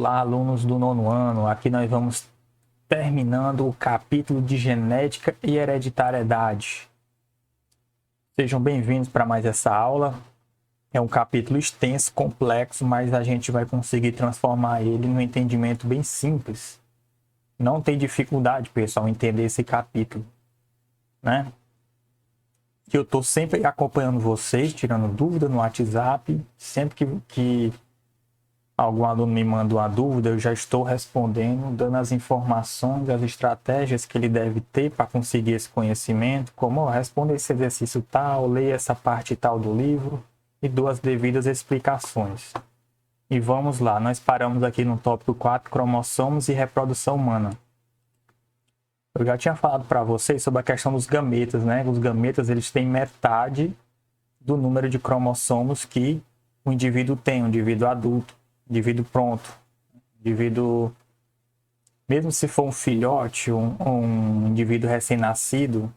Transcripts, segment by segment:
Olá, alunos do nono ano. Aqui nós vamos terminando o capítulo de genética e hereditariedade. Sejam bem-vindos para mais essa aula. É um capítulo extenso, complexo, mas a gente vai conseguir transformar ele num entendimento bem simples. Não tem dificuldade, pessoal, entender esse capítulo, né? Eu estou sempre acompanhando vocês, tirando dúvida no WhatsApp. Sempre que algum aluno me manda uma dúvida, eu já estou respondendo, dando as informações, as estratégias que ele deve ter para conseguir esse conhecimento, como responder esse exercício tal, ler essa parte tal do livro e dou as devidas explicações. E vamos lá, nós paramos aqui no tópico 4, cromossomos e reprodução humana. Eu já tinha falado para vocês sobre a questão dos gametas, né? Os gametas, eles têm metade do número de cromossomos que o indivíduo tem, o indivíduo adulto, indivíduo pronto, indivíduo, mesmo se for um filhote, um indivíduo recém-nascido,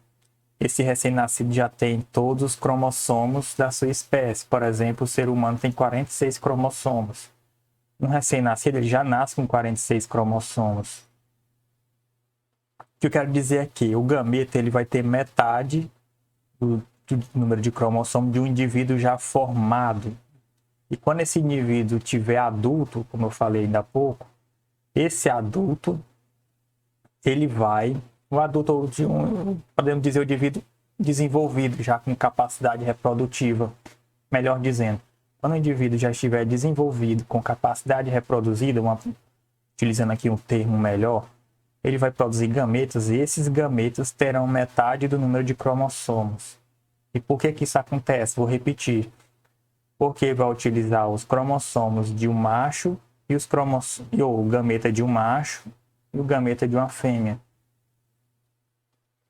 esse recém-nascido já tem todos os cromossomos da sua espécie. Por exemplo, o ser humano tem 46 cromossomos. Um recém-nascido, ele já nasce com 46 cromossomos. O que eu quero dizer aqui, o gameta ele vai ter metade do número de cromossomos de um indivíduo já formado. E quando esse indivíduo tiver adulto, como eu falei ainda há pouco, esse adulto, ele vai, o adulto, podemos dizer, o indivíduo desenvolvido, já com capacidade reprodutiva, melhor dizendo. Quando o indivíduo já estiver desenvolvido, com capacidade reproduzida, utilizando aqui um termo melhor, ele vai produzir gametas e esses gametas terão metade do número de cromossomos. E por que isso acontece? Vou repetir. Porque vai utilizar os cromossomos de um macho e o gameta de um macho e o gameta de uma fêmea.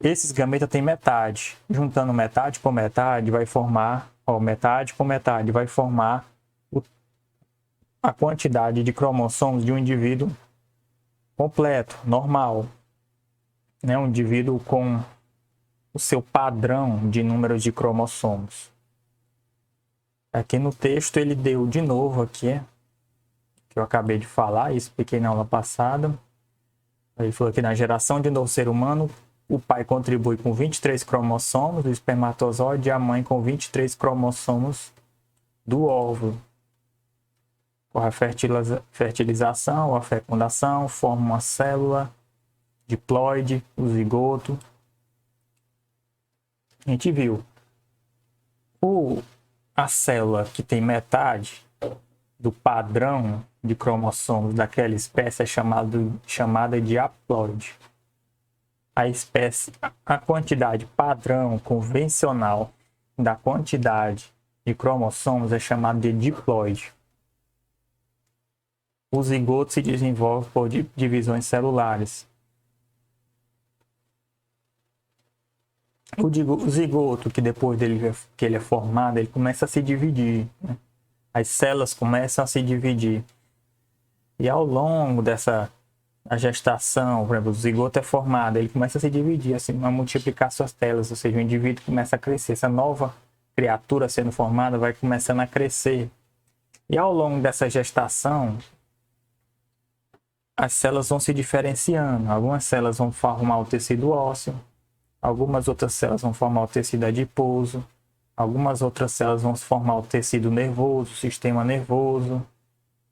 Esses gametas têm metade. Juntando metade com metade vai formar, metade com metade vai formar a quantidade de cromossomos de um indivíduo completo, normal, né? Um indivíduo com o seu padrão de número de cromossomos. Aqui no texto ele deu de novo aqui, que eu acabei de falar, expliquei na aula passada. Ele falou que na geração de um novo ser humano, o pai contribui com 23 cromossomos do espermatozoide e a mãe com 23 cromossomos do óvulo. Ocorre a fertilização ou a fecundação, forma uma célula, diploide, o zigoto. A gente viu. A célula que tem metade do padrão de cromossomos daquela espécie é chamada de haploide. A quantidade padrão convencional da quantidade de cromossomos é chamada de diploide. O zigoto se desenvolve por divisões celulares. O zigoto, que depois que ele é formado, ele começa a se dividir, né? As células começam a se dividir. E ao longo a gestação, por exemplo, o zigoto é formado, ele começa a se dividir, assim, a multiplicar suas células, ou seja, o indivíduo começa a crescer. Essa nova criatura sendo formada vai começando a crescer. E ao longo dessa gestação, as células vão se diferenciando. Algumas células vão formar o tecido ósseo, algumas outras células vão formar o tecido adiposo, algumas outras células vão formar o tecido nervoso, o sistema nervoso,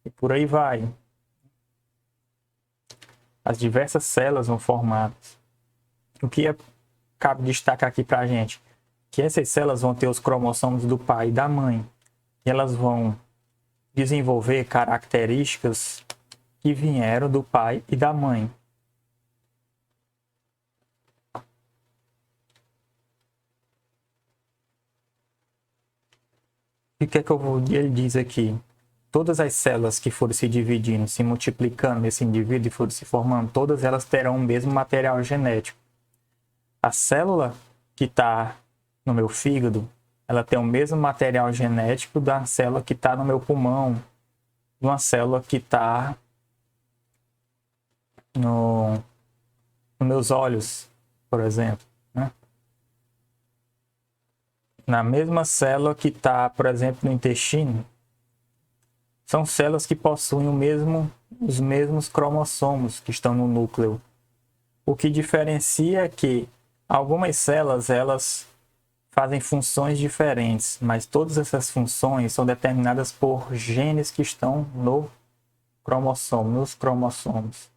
e por aí vai. As diversas células vão formadas. O que cabe destacar aqui para a gente? Que essas células vão ter os cromossomos do pai e da mãe. E elas vão desenvolver características que vieram do pai e da mãe. E o que é que ele diz aqui? Todas as células que forem se dividindo, se multiplicando nesse indivíduo e forem se formando, todas elas terão o mesmo material genético. A célula que está no meu fígado, ela tem o mesmo material genético da célula que está no meu pulmão, de uma célula que está nos meus olhos, por exemplo, né? Na mesma célula que está, por exemplo, no intestino, São células que possuem os mesmos cromossomos que estão no núcleo. O que diferencia é que algumas células elas fazem funções diferentes, mas todas essas funções são determinadas por genes que estão no cromossomo, nos cromossomos.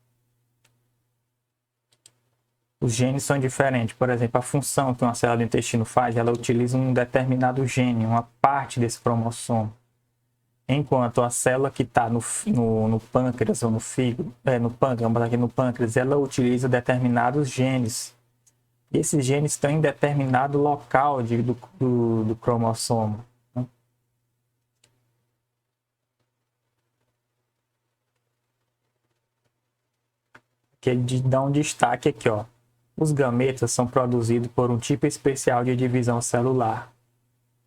Os genes são diferentes. Por exemplo, a função que uma célula do intestino faz, ela utiliza um determinado gene, uma parte desse cromossomo. Enquanto a célula que está no pâncreas ou no fígado, no pâncreas, vamos botar aqui no pâncreas, ela utiliza determinados genes. E esses genes estão em determinado local do cromossomo. Que ele dá um destaque aqui, ó. Os gametas são produzidos por um tipo especial de divisão celular,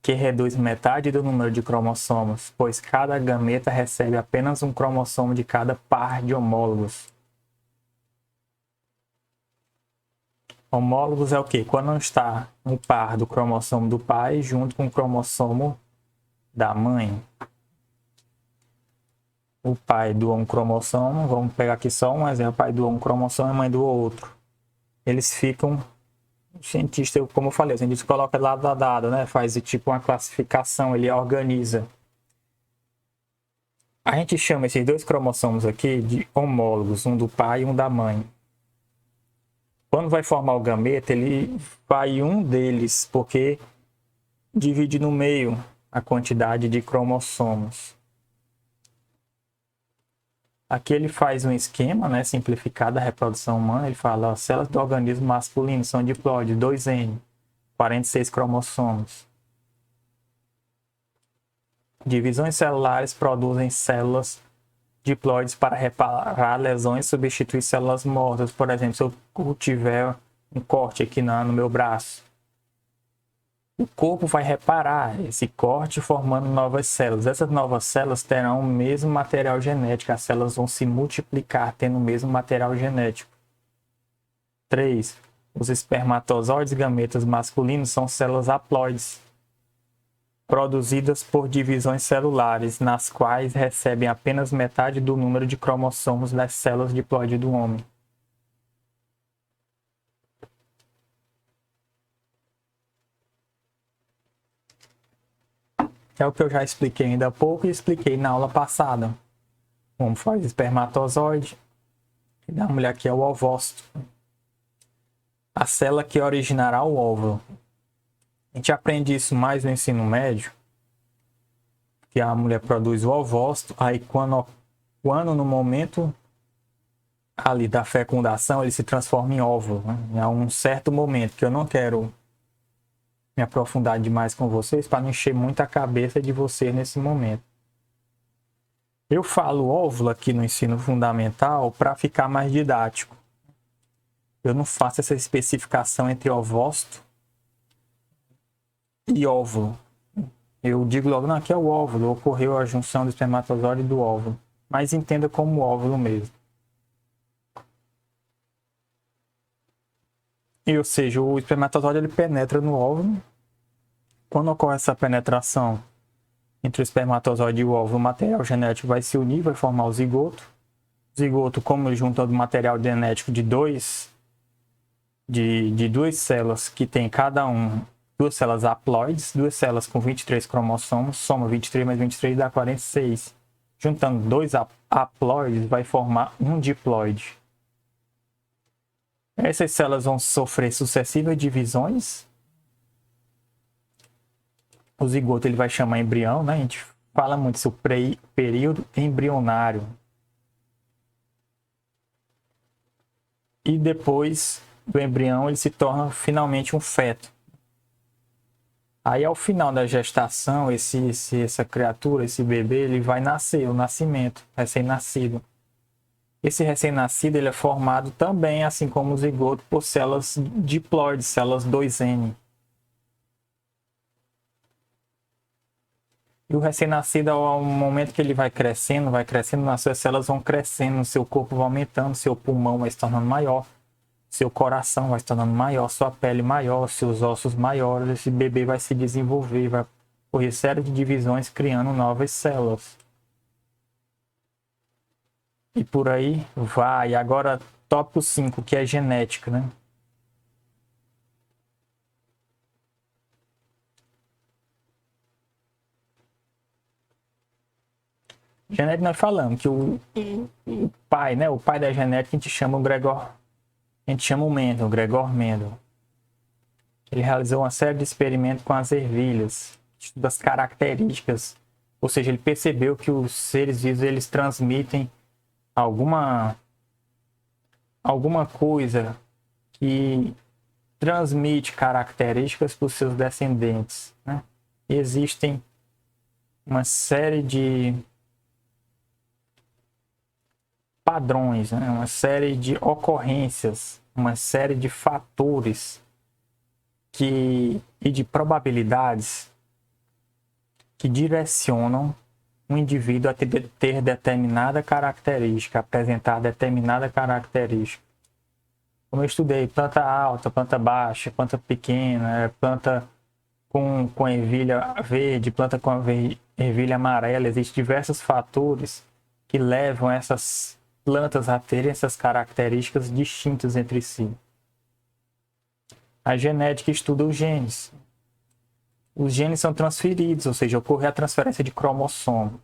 que reduz metade do número de cromossomos, pois cada gameta recebe apenas um cromossomo de cada par de homólogos. Homólogos é o quê? Quando não está um par do cromossomo do pai junto com o cromossomo da mãe. O pai doa um cromossomo, vamos pegar aqui só um exemplo, o pai doa um cromossomo e a mãe doa outro. Eles ficam, o cientista, como eu falei, o cientista coloca lado a lado, né? Faz tipo uma classificação, ele organiza. A gente chama esses dois cromossomos aqui de homólogos, um do pai e um da mãe. Quando vai formar o gameta, ele vai um deles, porque divide no meio a quantidade de cromossomos. Aqui ele faz um esquema, né, simplificado da reprodução humana. Ele fala, ó, células do organismo masculino são diploide, 2N, 46 cromossomos. Divisões celulares produzem células diploides para reparar lesões e substituir células mortas. Por exemplo, se eu tiver um corte aqui no meu braço, o corpo vai reparar esse corte formando novas células. Essas novas células terão o mesmo material genético. As células vão se multiplicar tendo o mesmo material genético. 3. Os espermatozoides gametas masculinos são células haploides, produzidas por divisões celulares, nas quais recebem apenas metade do número de cromossomos das células diploide do homem. É o que eu já expliquei ainda há pouco e expliquei na aula passada. Como faz espermatozoide, e da mulher que é o ovócito. A célula que originará o óvulo. A gente aprende isso mais no ensino médio, que a mulher produz o ovócito, aí quando no momento ali da fecundação, ele se transforma em óvulo, né? É um certo momento que eu não quero me aprofundar demais com vocês para não encher muito a cabeça de vocês nesse momento. Eu falo óvulo aqui no ensino fundamental para ficar mais didático. Eu não faço essa especificação entre ovócito e óvulo. Eu digo logo, não, aqui é o óvulo, ocorreu a junção do espermatozoide e do óvulo. Mas entenda como óvulo mesmo. Ou seja, o espermatozoide ele penetra no óvulo. Quando ocorre essa penetração entre o espermatozoide e o óvulo, o material genético vai se unir, vai formar o zigoto. O zigoto, como ele junta do material genético de duas células que tem cada um, duas células haploides, duas células com 23 cromossomos, soma 23 mais 23 dá 46. Juntando dois haploides vai formar um diploide. Essas células vão sofrer sucessivas divisões. O zigoto ele vai chamar embrião, né? A gente fala muito sobre o período embrionário. E depois do embrião ele se torna finalmente um feto. Aí ao final da gestação, essa criatura, esse bebê, ele vai nascer, o nascimento, recém-nascido. Esse recém-nascido ele é formado também, assim como o zigoto, por células diploides, células 2N. E o recém-nascido, ao momento que ele vai crescendo, as suas células vão crescendo, seu corpo vai aumentando, seu pulmão vai se tornando maior, seu coração vai se tornando maior, sua pele maior, seus ossos maiores, esse bebê vai se desenvolver, vai ocorrer série de divisões criando novas células. e por aí vai. Agora, tópico 5, que é genética, né? Genética nós falamos que o pai, né? O pai da genética a gente chama o Gregor, a gente chama o Mendel, Gregor Mendel. Ele realizou uma série de experimentos com as ervilhas, estuda as características, ou seja, ele percebeu que os seres vivos eles transmitem alguma coisa que transmite características para os seus descendentes, né? E existem uma série de padrões, né? Uma série de ocorrências, uma série de fatores e de probabilidades que direcionam um indivíduo a ter determinada característica, apresentar determinada característica. Como eu estudei, planta alta, planta baixa, planta pequena, planta com ervilha verde, planta com ervilha amarela, existem diversos fatores que levam essas plantas a terem essas características distintas entre si. A genética estuda os genes. Os genes são transferidos, ou seja, ocorre a transferência de cromossomo.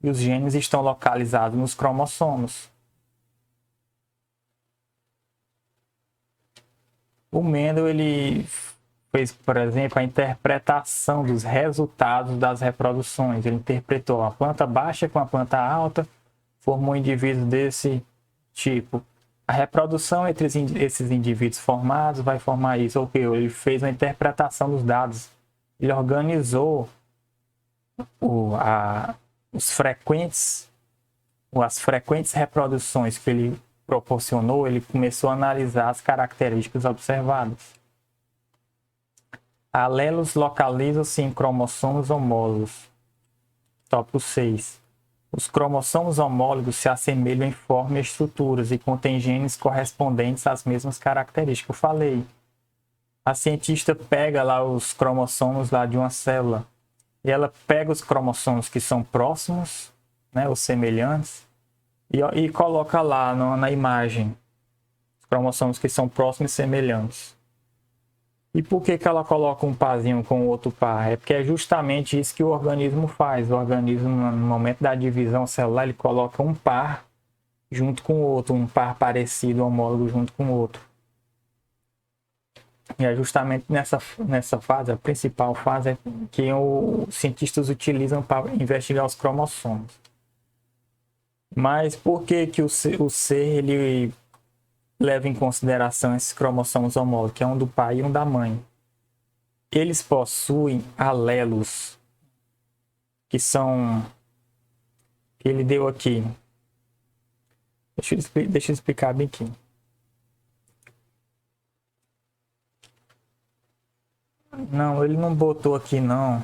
E os genes estão localizados nos cromossomos. O Mendel ele fez, por exemplo, a interpretação dos resultados das reproduções. Ele interpretou a planta baixa com a planta alta, formou um indivíduo desse tipo. A reprodução entre esses indivíduos formados vai formar isso. Ou ele fez uma interpretação dos dados. Ele organizou as frequentes reproduções que ele proporcionou, ele começou a analisar as características observadas. Alelos localizam-se em cromossomos homólogos. Tópico 6. Os cromossomos homólogos se assemelham em forma e estruturas e contêm genes correspondentes às mesmas características. Eu falei. A cientista pega lá os cromossomos lá de uma célula e ela pega os cromossomos que são próximos, né, os semelhantes, e coloca lá na imagem os cromossomos que são próximos e semelhantes. E por que ela coloca um parzinho com o outro par? É porque é justamente isso que o organismo faz. O organismo, no momento da divisão celular, ele coloca um par junto com o outro, um par parecido, homólogo junto com o outro. E é justamente nessa fase, a principal fase, é que os cientistas utilizam para investigar os cromossomos. Mas por que o ser ele leva em consideração esses cromossomos homólogos, que é um do pai e um da mãe? Eles possuem alelos que ele deu aqui. Deixa eu explicar bem aqui. Não, ele não botou aqui não.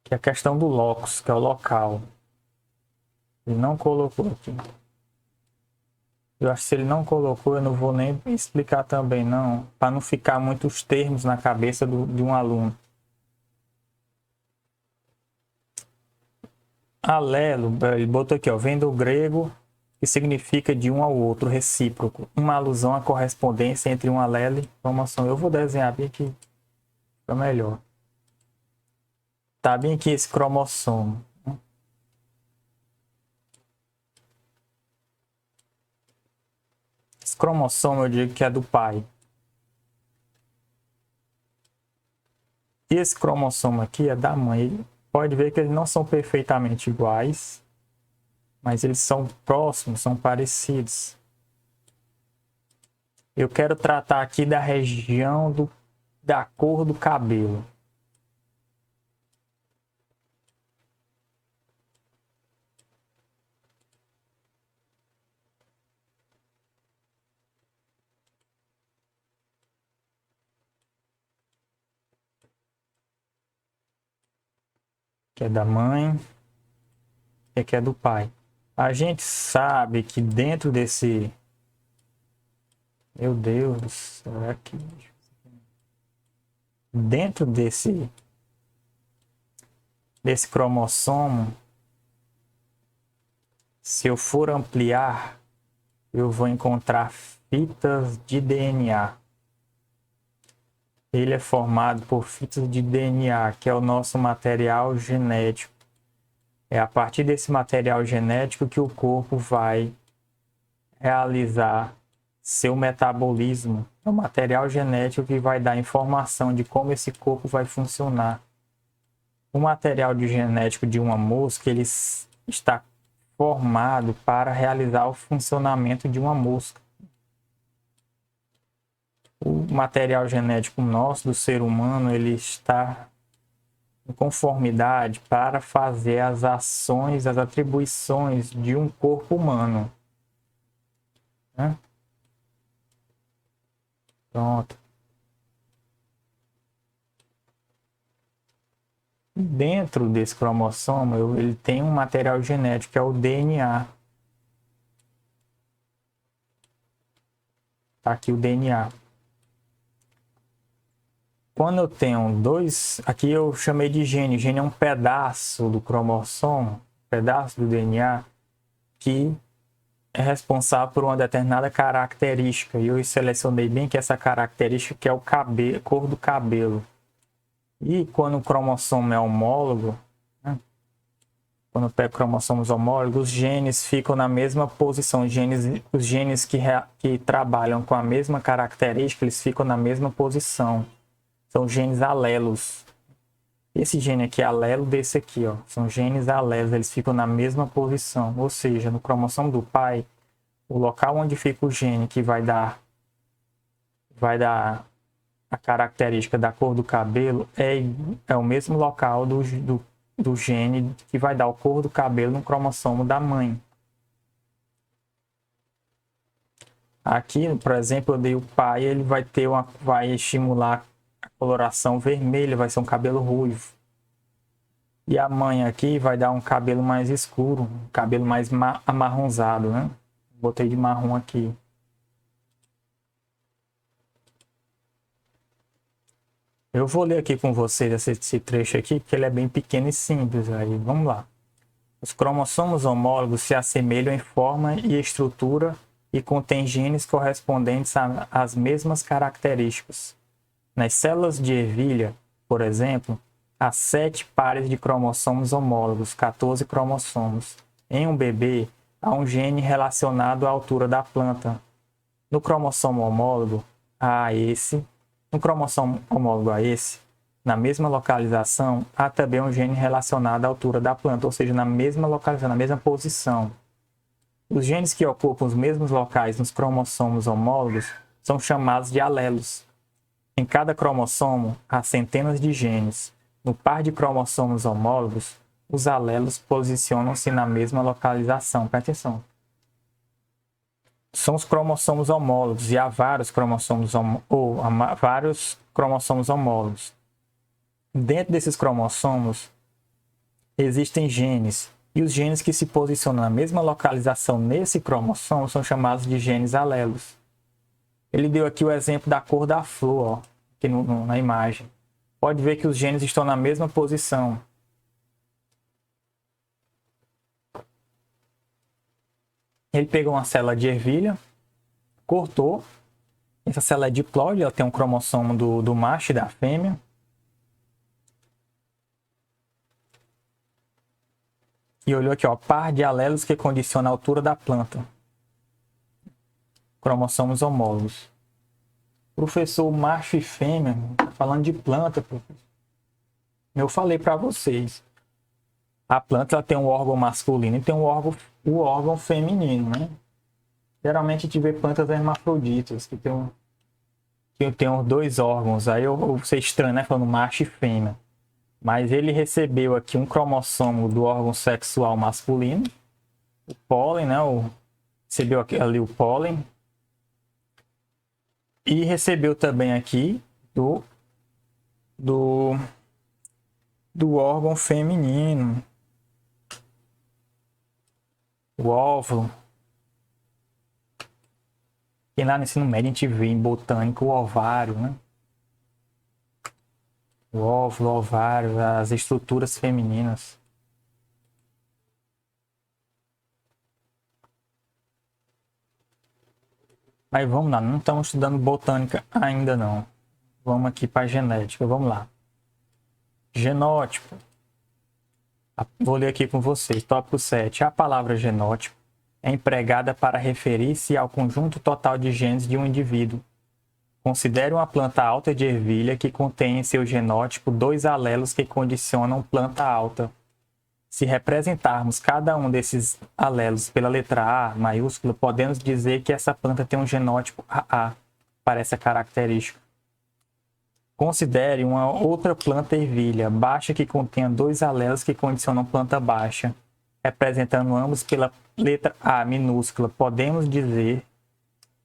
Que é a questão do locus, que é o local. Ele não colocou aqui. Eu acho que se ele não colocou, eu não vou nem explicar também não, para não ficar muitos termos na cabeça de um aluno. Alelo, ele botou aqui, ó, vem do grego, que significa de um ao outro, recíproco. Uma alusão à correspondência entre um alelo e cromossoma. Eu vou desenhar bem aqui, fica melhor. Tá bem aqui esse cromossomo. Esse cromossomo eu digo que é do pai. E esse cromossomo aqui é da mãe. Pode ver que eles não são perfeitamente iguais, mas eles são próximos, são parecidos. Eu quero tratar aqui da região da cor do cabelo. Que é da mãe e que é do pai. A gente sabe que dentro desse... Meu Deus, será que... Dentro desse cromossomo Se eu for ampliar, eu vou encontrar fitas de DNA. Ele é formado por fitas de DNA, que é o nosso material genético. É a partir desse material genético que o corpo vai realizar seu metabolismo. É o material genético que vai dar informação de como esse corpo vai funcionar. O material genético de uma mosca, ele está formado para realizar o funcionamento de uma mosca. O material genético nosso, do ser humano, ele está em conformidade para fazer as ações, as atribuições de um corpo humano. Né? Pronto. Dentro desse cromossomo, ele tem um material genético, que é o DNA. Tá aqui o DNA. Quando eu tenho dois, aqui eu chamei de gene. Gene é um pedaço do cromossomo, um pedaço do DNA, que é responsável por uma determinada característica. E eu selecionei bem que essa característica que é o cabelo, cor do cabelo. E quando o cromossomo é homólogo, né? Quando eu pego cromossomos homólogos, os genes ficam na mesma posição. Os genes que trabalham com a mesma característica, eles ficam na mesma posição. São genes alelos. Esse gene aqui é alelo desse aqui, ó. São genes alelos, eles ficam na mesma posição. Ou seja, no cromossomo do pai, o local onde fica o gene que vai dar a característica da cor do cabelo é o mesmo local do gene que vai dar a cor do cabelo no cromossomo da mãe. Aqui, por exemplo, eu dei o pai, ele vai estimular a coloração vermelha, vai ser um cabelo ruivo. E a mãe aqui vai dar um cabelo mais escuro, um cabelo mais amarronzado, né? Botei de marrom aqui. Eu vou ler aqui com vocês esse trecho aqui, porque ele é bem pequeno e simples. Aí, vamos lá. Os cromossomos homólogos se assemelham em forma e estrutura e contêm genes correspondentes às mesmas características. Nas células de ervilha, por exemplo, há 7 pares de cromossomos homólogos, 14 cromossomos. Em um bebê, há um gene relacionado à altura da planta. No cromossomo homólogo a esse, na mesma localização, há também um gene relacionado à altura da planta, ou seja, na mesma localização, na mesma posição. Os genes que ocupam os mesmos locais nos cromossomos homólogos são chamados de alelos. Em cada cromossomo, há centenas de genes. No par de cromossomos homólogos, os alelos posicionam-se na mesma localização. Presta atenção. São os cromossomos homólogos e há vários cromossomos homólogos. Dentro desses cromossomos existem genes, e os genes que se posicionam na mesma localização nesse cromossomo são chamados de genes alelos. Ele deu aqui o exemplo da cor da flor, ó, aqui na imagem. Pode ver que os genes estão na mesma posição. Ele pegou uma célula de ervilha, cortou. Essa célula é diploide, ela tem um cromossomo do macho e da fêmea. E olhou aqui, ó, par de alelos que condiciona a altura da planta. Cromossomos homólogos. Professor, macho e fêmea, tá falando de planta, professor. Eu falei para vocês. A planta ela tem um órgão masculino e tem o órgão feminino, né? Geralmente a gente vê plantas hermafroditas, que tem os dois órgãos. Aí eu vou ser estranho, né? Falando macho e fêmea. Mas ele recebeu aqui um cromossomo do órgão sexual masculino, o pólen, né? Recebeu ali o pólen. E recebeu também aqui do órgão feminino, o óvulo. E lá no ensino médio a gente vê em botânica o ovário, né? O óvulo, o ovário, as estruturas femininas. Mas vamos lá, não estamos estudando botânica ainda não. Vamos aqui para genética, vamos lá. Genótipo. Vou ler aqui com vocês. Tópico 7. A palavra genótipo é empregada para referir-se ao conjunto total de genes de um indivíduo. Considere uma planta alta de ervilha que contém em seu genótipo 2 alelos que condicionam planta alta. Se representarmos cada um desses alelos pela letra A maiúscula, podemos dizer que essa planta tem um genótipo AA para essa característica. Considere uma outra planta ervilha baixa que contenha 2 alelos que condicionam planta baixa. Representando ambos pela letra A minúscula, podemos dizer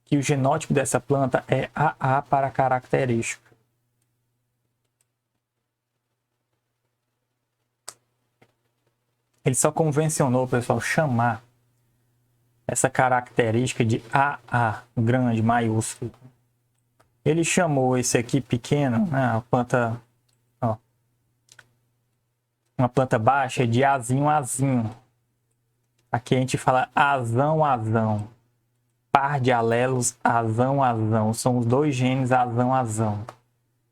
que o genótipo dessa planta é AA para a característica. Ele só convencionou, pessoal, chamar essa característica de AA, grande, maiúsculo. Ele chamou esse aqui pequeno, né, a planta, ó, uma planta baixa de Azinho, Azinho. Aqui a gente fala azão, azão. Par de alelos, azão, azão. São os 2 genes azão, azão.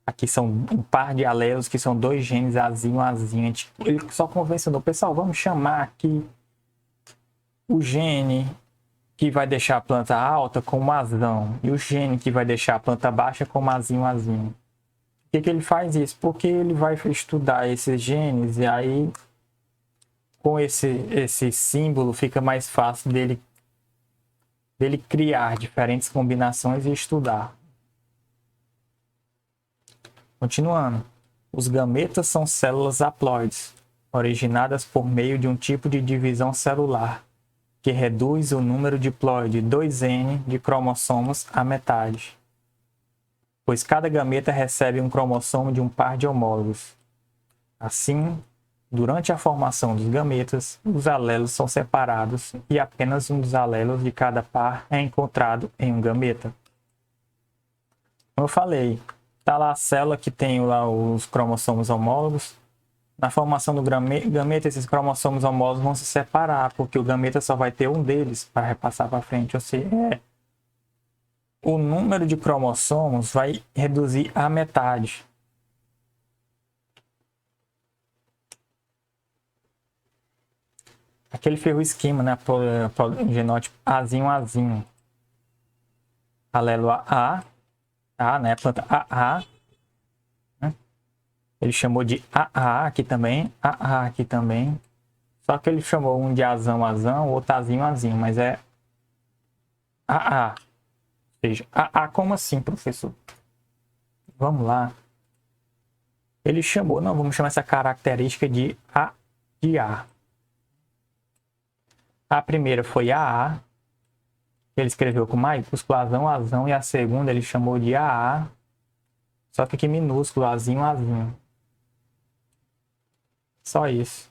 Aqui são um par de alelos que são 2 genes azinho, azinho. Ele só convencionou. Pessoal, vamos chamar aqui o gene que vai deixar a planta alta como azão. E o gene que vai deixar a planta baixa como azinho, azinho. Por que ele faz isso? Porque ele vai estudar esses genes e aí com esse símbolo fica mais fácil dele criar diferentes combinações e estudar. Continuando, os gametas são células haploides, originadas por meio de um tipo de divisão celular, que reduz o número diploide 2N de cromossomos à metade, pois cada gameta recebe um cromossomo de um par de homólogos. Assim, durante a formação dos gametas, os alelos são separados e apenas um dos alelos de cada par é encontrado em um gameta. Como eu falei, está lá a célula que tem lá os cromossomos homólogos. Na formação do gameta, esses cromossomos homólogos vão se separar, porque o gameta só vai ter um deles para repassar para frente. Ou seja, o número de cromossomos vai reduzir à metade. Aqui ele fez o esquema, né? Pro genótipo Azinho, Azinho. Alelo A, né? Planta AA. Né? Ele chamou de AA aqui também, AA aqui também. Só que ele chamou um de azão, azão, outro azinho, azinho, mas é AA. Ou seja, AA como assim, professor? Vamos lá. Ele chamou, não, vamos chamar essa característica de A de A. A primeira foi AA, ele escreveu com maiúsculo, azão, azão, e a segunda ele chamou de AA, só que aqui minúsculo, azinho, azinho. Só isso.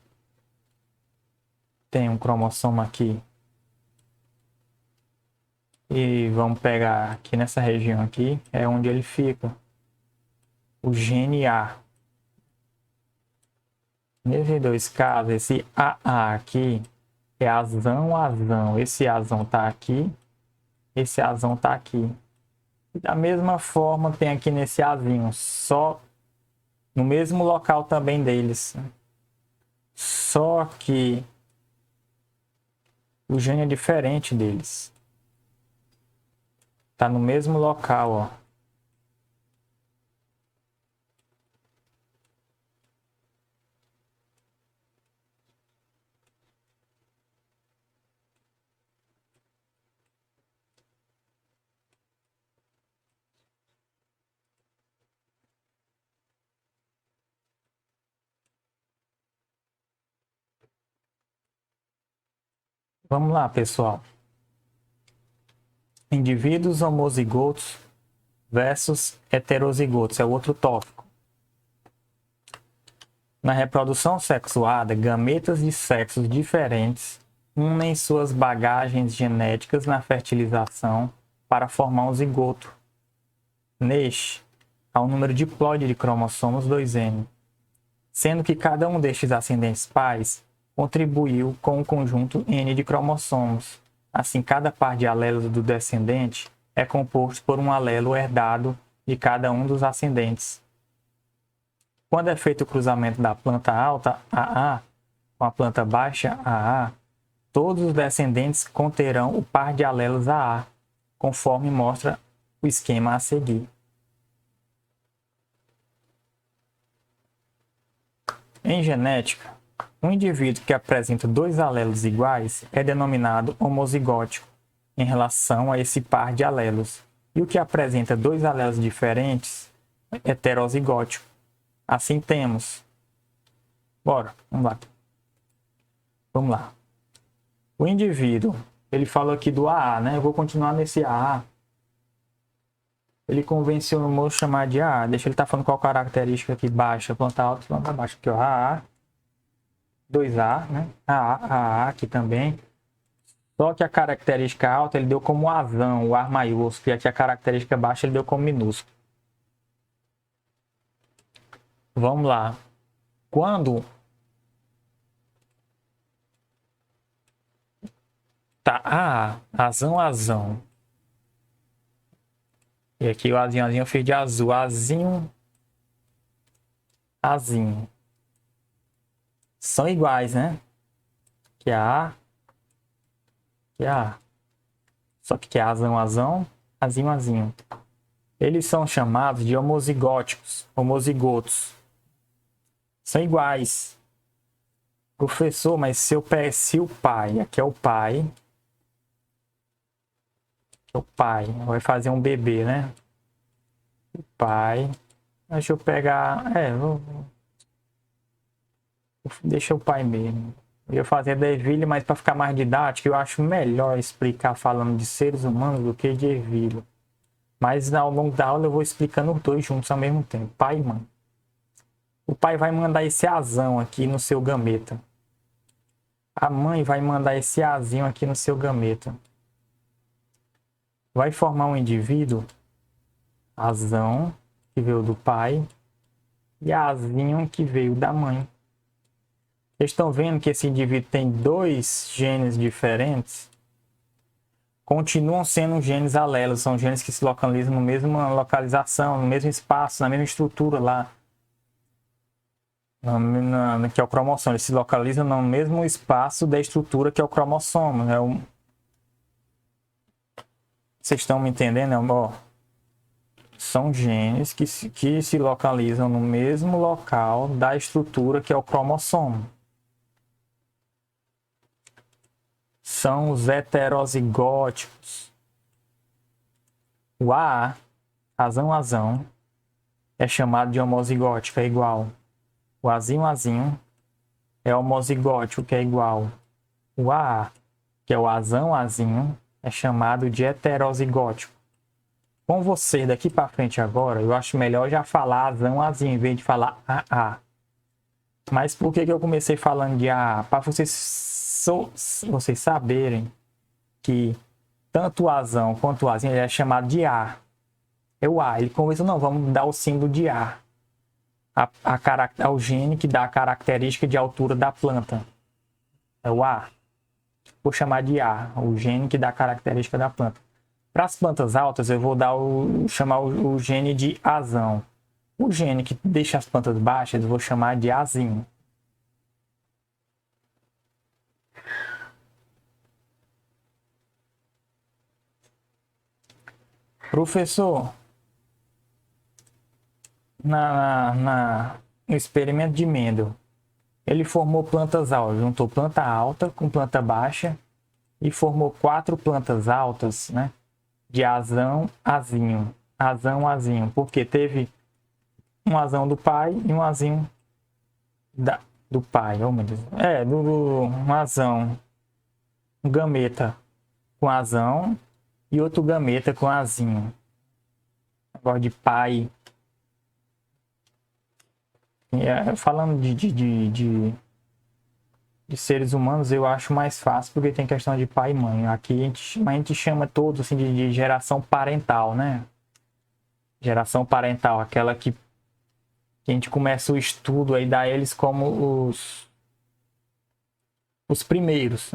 Tem um cromossomo aqui. E vamos pegar aqui nessa região aqui, é onde ele fica. O gene A. Nesses 2 casos, esse AA aqui é azão, azão. Esse azão tá aqui. Esse azão tá aqui. E da mesma forma tem aqui nesse azinho. Só no mesmo local também deles. Só que o gene é diferente deles. Tá no mesmo local, ó. Vamos lá, pessoal. Indivíduos homozigotos versus heterozigotos é outro tópico. Na reprodução sexuada, gametas de sexos diferentes unem suas bagagens genéticas na fertilização para formar um zigoto. Neste, há um número diploide de cromossomos 2N, sendo que cada um destes ascendentes pais contribuiu com um conjunto N de cromossomos. Assim, cada par de alelos do descendente é composto por um alelo herdado de cada um dos ascendentes. Quando é feito o cruzamento da planta alta, AA, com a planta baixa, AA, todos os descendentes conterão o par de alelos AA, conforme mostra o esquema a seguir. Em genética, um indivíduo que apresenta dois alelos iguais é denominado homozigótico em relação a esse par de alelos, e o que apresenta dois alelos diferentes é heterozigótico. Assim temos. Bora, vamos lá. Vamos lá. O indivíduo, ele falou aqui do AA, né? Eu vou continuar nesse AA. Ele convencionou chamar de AA. Deixa ele estar falando qual característica aqui baixa, planta alta, planta baixa. Aqui, ó, AA. 2A, né? AA aqui também. Só que a característica alta ele deu como Azão, o A maiúsculo, e aqui a característica baixa ele deu como minúsculo. Vamos lá. Quando tá Azão, Azão. E aqui o Azinho, Azinho eu fiz de azul. Azinho, Azinho. São iguais, né? Que é A. Que é A. Só que é Azão, Azão. Azinho, Azinho. Eles são chamados de homozigóticos. Homozigotos. São iguais. Professor, mas se o pai, aqui é o pai. O pai vai fazer um bebê, né? O pai. Deixa eu pegar. Deixa o pai mesmo. Eu ia fazer da ervilha, mas para ficar mais didático, eu acho melhor explicar falando de seres humanos do que de ervilha. Mas ao longo da aula eu vou explicando os dois juntos ao mesmo tempo, pai e mãe. O pai vai mandar esse azão aqui no seu gameta. A mãe vai mandar esse azinho aqui no seu gameta. Vai formar um indivíduo, azão, que veio do pai, e azinho, que veio da mãe. Vocês estão vendo que esse indivíduo tem dois genes diferentes? Continuam sendo genes alelos, são genes que se localizam na mesma localização, no mesmo espaço, na mesma estrutura lá. Que é o cromossomo, ele se localiza no mesmo espaço da estrutura que é o cromossomo. Vocês estão me entendendo? São genes que se localizam no mesmo local da estrutura que é o cromossomo. São os heterozigóticos. O AA, azão, é chamado de homozigótico, é igual. O azinho é homozigótico, que é igual. O AA, que é o azinho, é chamado de heterozigótico. Com você, daqui para frente agora, eu acho melhor já falar azinho, em vez de falar AA. Mas por que eu comecei falando de AA? Para vocês saberem que tanto o azão quanto o azinho ele é chamado de A. É o A. Ele conversou, não, vamos dar o símbolo de A. O gene que dá a característica de altura da planta. É o A. Vou chamar de A, o gene que dá a característica da planta. Para as plantas altas, eu vou chamar o gene de azão. O gene que deixa as plantas baixas, eu vou chamar de azinho. Professor, no experimento de Mendel, ele formou plantas altas, juntou planta alta com planta baixa e formou 4 plantas altas, né? De azão, azinho. Azão, azinho. Porque teve um azão do pai e um azinho do pai. Oh, meu Deus. Um azão. Um gameta com azão e outro gameta com azinho. Agora de pai. Falando de seres humanos, eu acho mais fácil porque tem questão de pai e mãe. Aqui a gente chama todos assim, de geração parental, né? Geração parental, aquela que a gente começa o estudo aí, dá eles como os primeiros.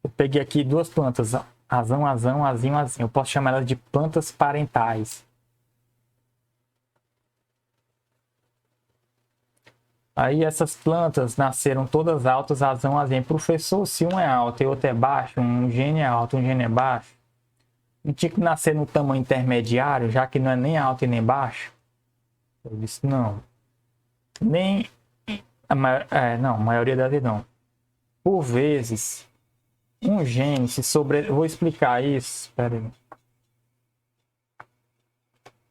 Eu peguei aqui 2 plantas azão, azão, azinho, azinho. Eu posso chamar elas de plantas parentais. Aí essas plantas nasceram todas altas, azão, azinho. Professor, se um é alto e outro é baixo, um gene é alto, um gene é baixo, não tinha que nascer no tamanho intermediário, já que não é nem alto e nem baixo? Eu disse, não. Nem... não, a maioria das vezes não. Por vezes, um gene se sobre... Vou explicar isso. Espera aí.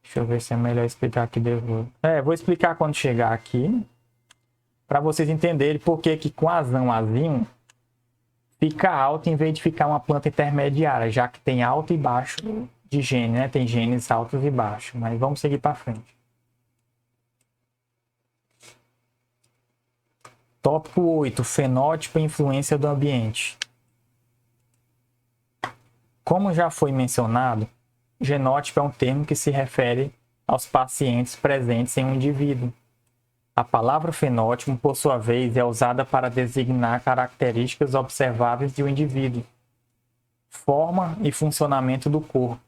Deixa eu ver se é melhor explicar aqui depois. Vou explicar quando chegar aqui. Para vocês entenderem por que que com azão, azinho, fica alto em vez de ficar uma planta intermediária, já que tem alto e baixo de gene, né? Tem genes altos e baixos. Mas vamos seguir para frente. Tópico 8. Fenótipo e influência do ambiente. Como já foi mencionado, genótipo é um termo que se refere aos pacientes presentes em um indivíduo. A palavra fenótipo, por sua vez, é usada para designar características observáveis de um indivíduo, forma e funcionamento do corpo,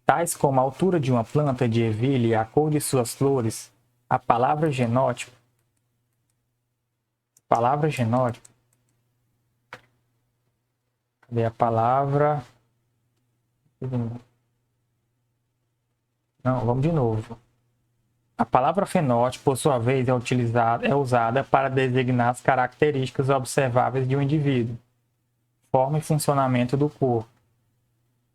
tais como a altura de uma planta de ervilha e a cor de suas flores. A palavra genótipo, cadê a palavra? Não, vamos de novo. A palavra fenótipo, por sua vez, é usada para designar as características observáveis de um indivíduo, forma e funcionamento do corpo,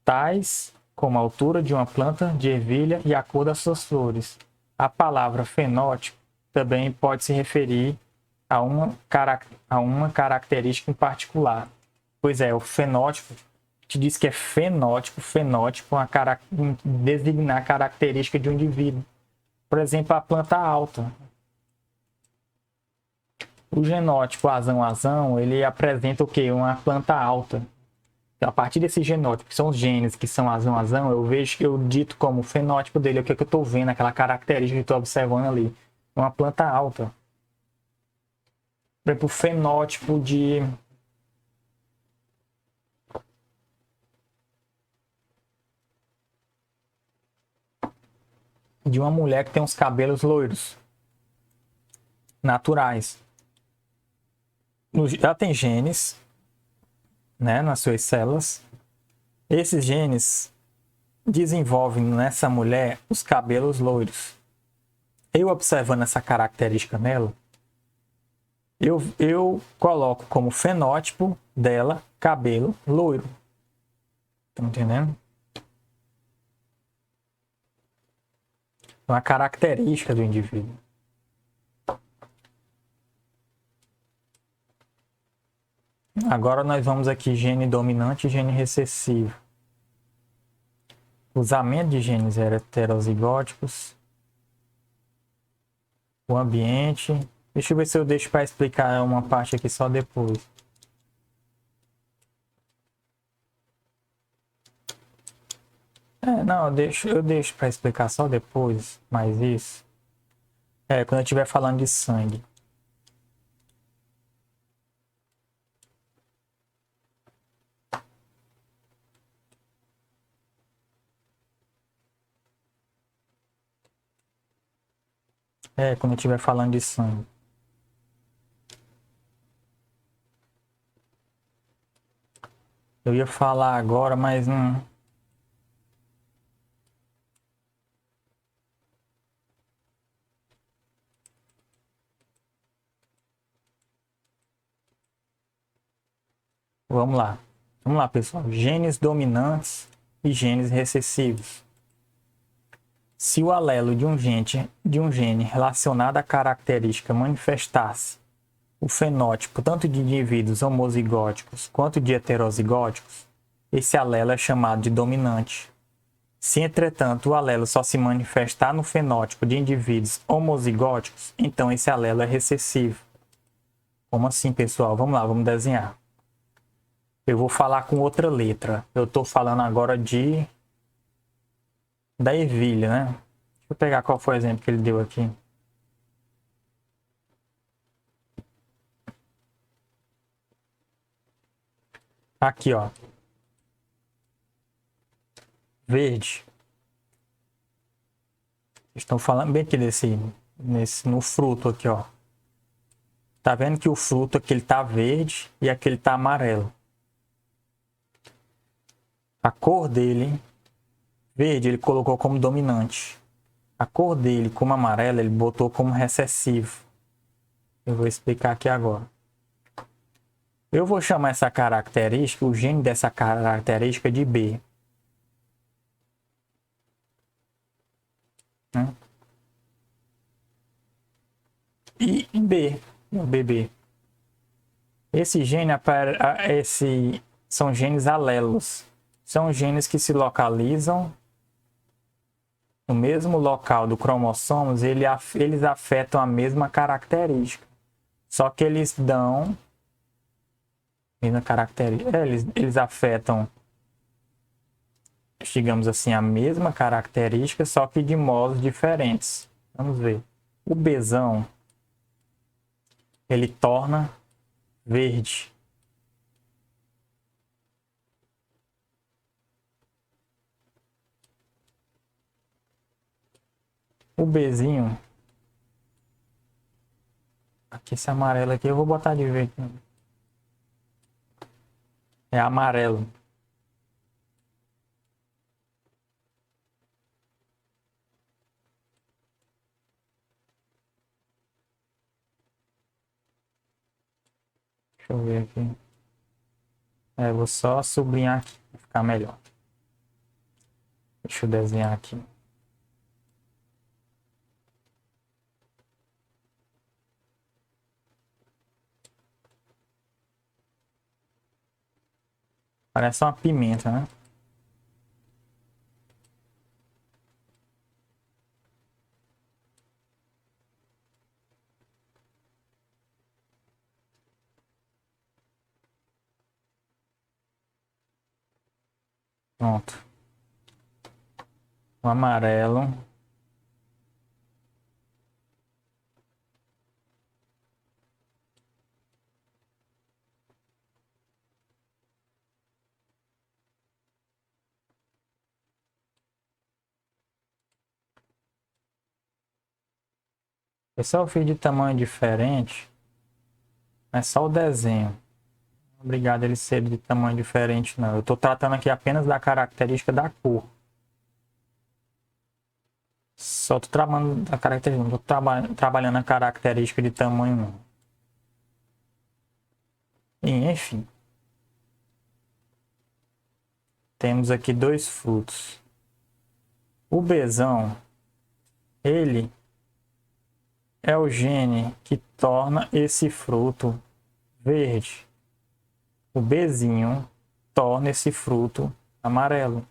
tais como a altura de uma planta de ervilha e a cor das suas flores. A palavra fenótipo também pode se referir a uma característica em particular. Pois é, o fenótipo te diz que é fenótipo, designar a característica de um indivíduo. Por exemplo, a planta alta. O genótipo azão-azão, ele apresenta o quê? Uma planta alta. Então, a partir desse genótipo, que são os genes que são azão-azão, eu vejo que eu dito como o fenótipo dele, o que é que eu estou vendo, aquela característica que estou observando ali. Uma planta alta. Por exemplo, o fenótipo de uma mulher que tem uns cabelos loiros, naturais. Já tem genes, né, nas suas células. Esses genes desenvolvem nessa mulher os cabelos loiros. Eu observando essa característica nela, eu coloco como fenótipo dela cabelo loiro. Tá entendendo? Uma característica do indivíduo. Agora nós vamos aqui gene dominante e gene recessivo. Usamento de genes heterozigóticos. O ambiente. Deixa eu ver se eu deixo para explicar uma parte aqui só depois. Não, eu deixo para explicar só depois, mais isso. Quando eu estiver falando de sangue. Quando eu estiver falando de sangue. Eu ia falar agora, mas não. Vamos lá. Vamos lá, pessoal. Genes dominantes e genes recessivos. Se o alelo de um gene relacionado à característica manifestasse o fenótipo tanto de indivíduos homozigóticos quanto de heterozigóticos, esse alelo é chamado de dominante. Se, entretanto, o alelo só se manifestar no fenótipo de indivíduos homozigóticos, então esse alelo é recessivo. Como assim, pessoal? Vamos lá, vamos desenhar. Eu vou falar com outra letra. Eu estou falando agora da ervilha, né? Deixa eu pegar qual foi o exemplo que ele deu aqui. Aqui, ó. verde. Estão falando bem aqui no fruto aqui, ó. Tá vendo que o fruto aqui ele tá verde e aqui ele tá amarelo. A cor dele, verde, ele colocou como dominante. A cor dele, como amarelo, ele botou como recessivo. Eu vou explicar aqui agora. Eu vou chamar essa característica, o gene dessa característica de B. E B, o BB. Esse gene, são genes alelos. São genes que se localizam no mesmo local do cromossomos, eles afetam a mesma característica. Só que eles dão mesma característica, eles afetam, digamos assim, a mesma característica, só que de modos diferentes. Vamos ver. O Bzão, ele torna verde. O Bzinho, aqui esse amarelo aqui eu vou botar de verde. É amarelo. Deixa eu ver aqui. Vou só sublinhar aqui para ficar melhor. Deixa eu desenhar aqui. Parece uma pimenta, né? Pronto. O amarelo. Eu só fiz de tamanho diferente. É só o desenho. Obrigado ele ser de tamanho diferente, não. Eu estou tratando aqui apenas da característica da cor. Só estou trabalhando a característica, não estou trabalhando a característica de tamanho, não. E, enfim. Temos aqui dois frutos. O Bzão, ele é o gene que torna esse fruto verde. O Bzinho torna esse fruto amarelo.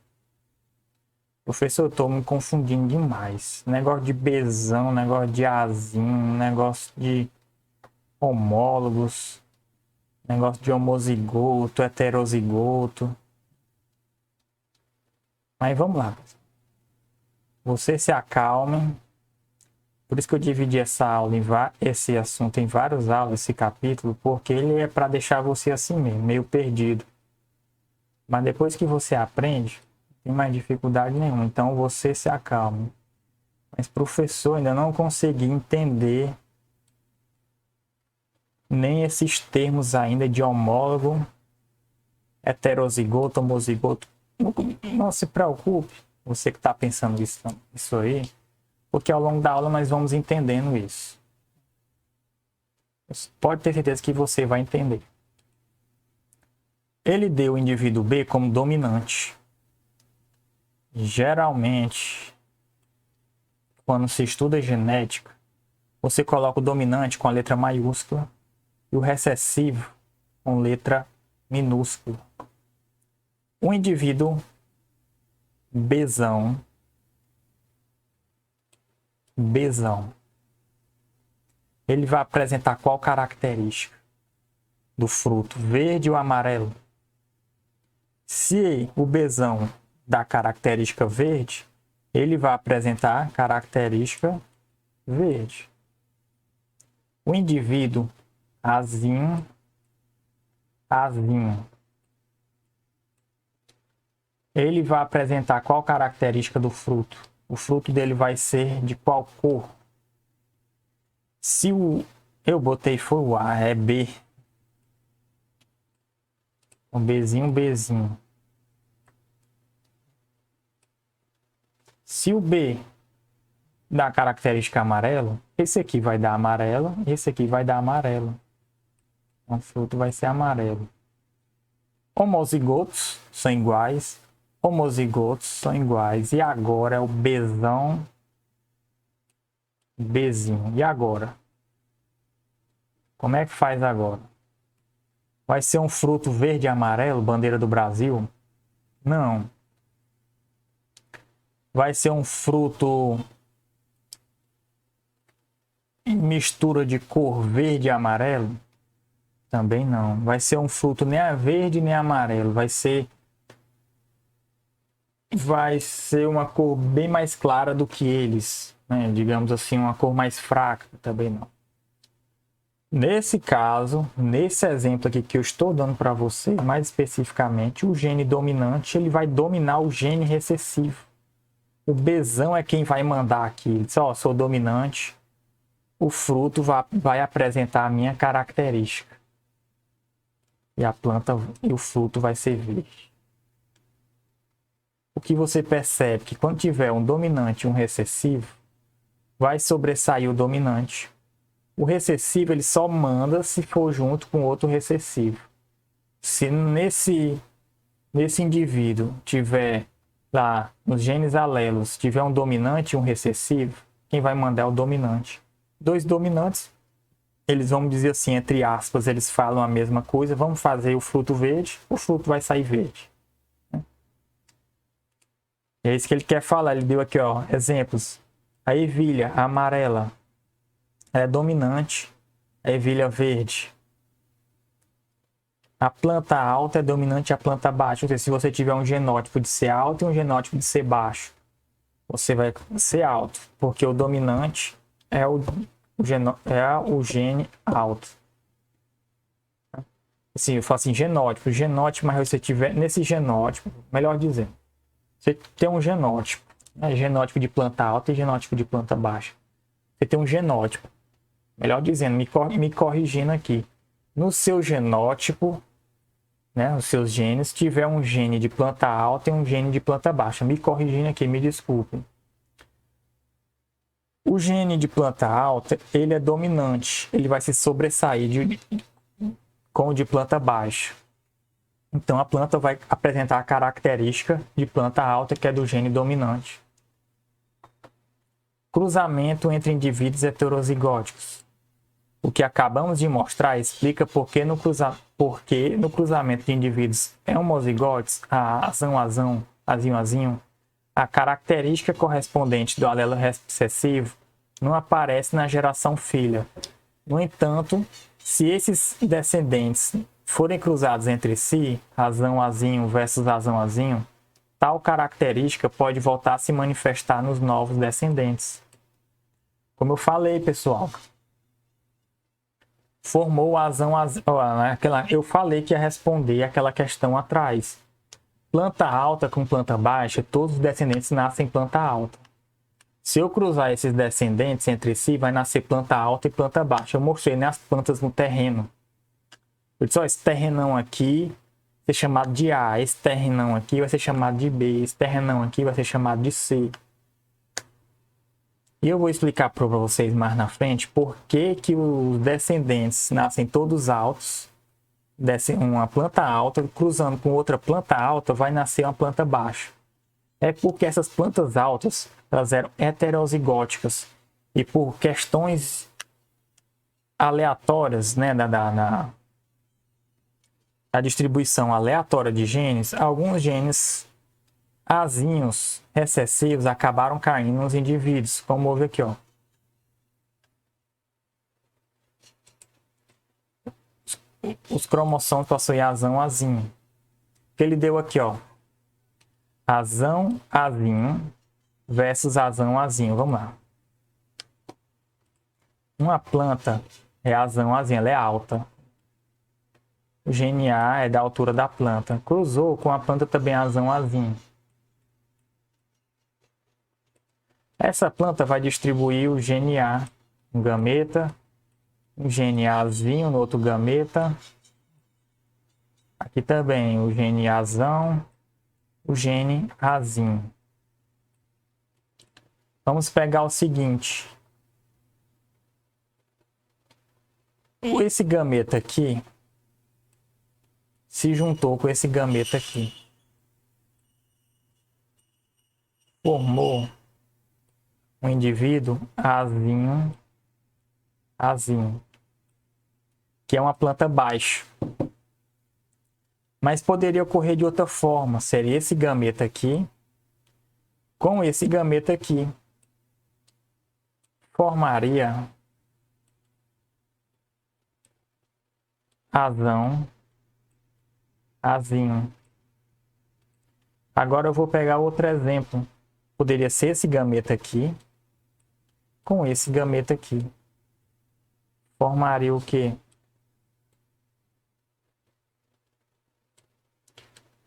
Professor, eu tô me confundindo demais. Negócio de Bzão, negócio de Azinho, negócio de homólogos, negócio de homozigoto, heterozigoto. Mas vamos lá. Você se acalme. Por isso que eu dividi essa aula esse assunto em várias aulas, esse capítulo, porque ele é para deixar você assim mesmo, meio perdido. Mas depois que você aprende, não tem mais dificuldade nenhuma. Então você se acalme. Mas professor, ainda não consegui entender nem esses termos ainda de homólogo, heterozigoto, homozigoto. Não se preocupe, você que está pensando isso aí, porque ao longo da aula nós vamos entendendo isso. Pode ter certeza que você vai entender. Ele deu o indivíduo B como dominante. Geralmente, quando se estuda genética, você coloca o dominante com a letra maiúscula e o recessivo com letra minúscula. O indivíduo Bzão, ele vai apresentar qual característica do fruto, verde ou amarelo? Se o Bzão dá característica verde, ele vai apresentar característica verde. O indivíduo Azinho, ele vai apresentar qual característica do fruto? O fruto dele vai ser de qual cor? Se o eu botei foi o A, é B. Um Bzinho, Bzinho. Se o B dá característica amarelo, esse aqui vai dar amarelo, esse aqui vai dar amarelo. Então, o fruto vai ser amarelo. Homozigotos são iguais. Homozigotos são iguais. E agora é o Bzão. Bzinho. E agora? Como é que faz agora? Vai ser um fruto verde e amarelo, bandeira do Brasil? Não. Vai ser um fruto em mistura de cor verde e amarelo? Também não. Vai ser um fruto nem verde nem amarelo. Vai ser uma cor bem mais clara do que eles, né? Digamos assim, uma cor mais fraca. Também não. Nesse caso, nesse exemplo aqui que eu estou dando para você, mais especificamente, o gene dominante ele vai dominar o gene recessivo. O Bzão é quem vai mandar aqui. Ele diz, ó, sou dominante. O fruto vai apresentar a minha característica. E a planta e o fruto vai ser verde. O que você percebe que quando tiver um dominante e um recessivo, vai sobressair o dominante. O recessivo ele só manda se for junto com outro recessivo. Se nesse indivíduo tiver lá nos genes alelos, tiver um dominante e um recessivo, quem vai mandar é o dominante. Dois dominantes, eles vão dizer assim, entre aspas, eles falam a mesma coisa, vamos fazer o fruto verde, o fruto vai sair verde. É isso que ele quer falar, ele deu aqui, ó, exemplos. A ervilha amarela é dominante, a ervilha verde. A planta alta é dominante a planta baixa. Ou seja, se você tiver um genótipo de ser alto e um genótipo de ser baixo, você vai ser alto, porque o dominante é o gene alto. Assim, eu falo assim, genótipo, mas você tiver nesse genótipo, melhor dizendo, você tem um genótipo, né? Genótipo de planta alta e genótipo de planta baixa. Você tem um genótipo. Melhor dizendo, me corrigindo aqui. No seu genótipo, né, os seus genes, tiver um gene de planta alta e um gene de planta baixa. Me corrigindo aqui, me desculpem. O gene de planta alta, ele é dominante. Ele vai se sobressair com o de planta baixa. Então, a planta vai apresentar a característica de planta alta, que é do gene dominante. Cruzamento entre indivíduos heterozigóticos. O que acabamos de mostrar explica por que no cruzamento de indivíduos homozigóticos, azão, azinho, a característica correspondente do alelo recessivo não aparece na geração filha. No entanto, se esses descendentes forem cruzados entre si, azinho versus azinho, tal característica pode voltar a se manifestar nos novos descendentes. Como eu falei, pessoal, formou o azão, eu falei que ia responder aquela questão atrás. Planta alta com planta baixa, todos os descendentes nascem planta alta. Se eu cruzar esses descendentes entre si, vai nascer planta alta e planta baixa. Eu mostrei, né, as plantas no terreno. Eu disse, ó, esse terrenão aqui vai ser chamado de A, esse terrenão aqui vai ser chamado de B, esse terrenão aqui vai ser chamado de C. E eu vou explicar para vocês mais na frente por que os descendentes nascem todos altos, uma planta alta, cruzando com outra planta alta, vai nascer uma planta baixa. É porque essas plantas altas, elas eram heterozigóticas. E por questões aleatórias, né, da distribuição aleatória de genes, alguns genes azinhos recessivos acabaram caindo nos indivíduos, como houve aqui, ó. Os cromossomos possuem azão, azinho. Que ele deu aqui, ó. Azão, azinho versus azão, azinho. Vamos lá. Uma planta é azão, azinho, ela é alta. O gene A é da altura da planta. Cruzou com a planta também azão, azinho. Essa planta vai distribuir o gene A, um gameta, um gene Azinho no outro gameta. Aqui também o gene Azão, o gene Azinho. Vamos pegar o seguinte. Esse gameta aqui se juntou com esse gameta aqui. Formou um indivíduo Azinho, Azinho, que é uma planta baixa. Mas poderia ocorrer de outra forma. Seria esse gameta aqui com esse gameta aqui. Formaria Azão, Azinho. Agora eu vou pegar outro exemplo. Poderia ser esse gameta aqui com esse gameta aqui. Formaria o quê?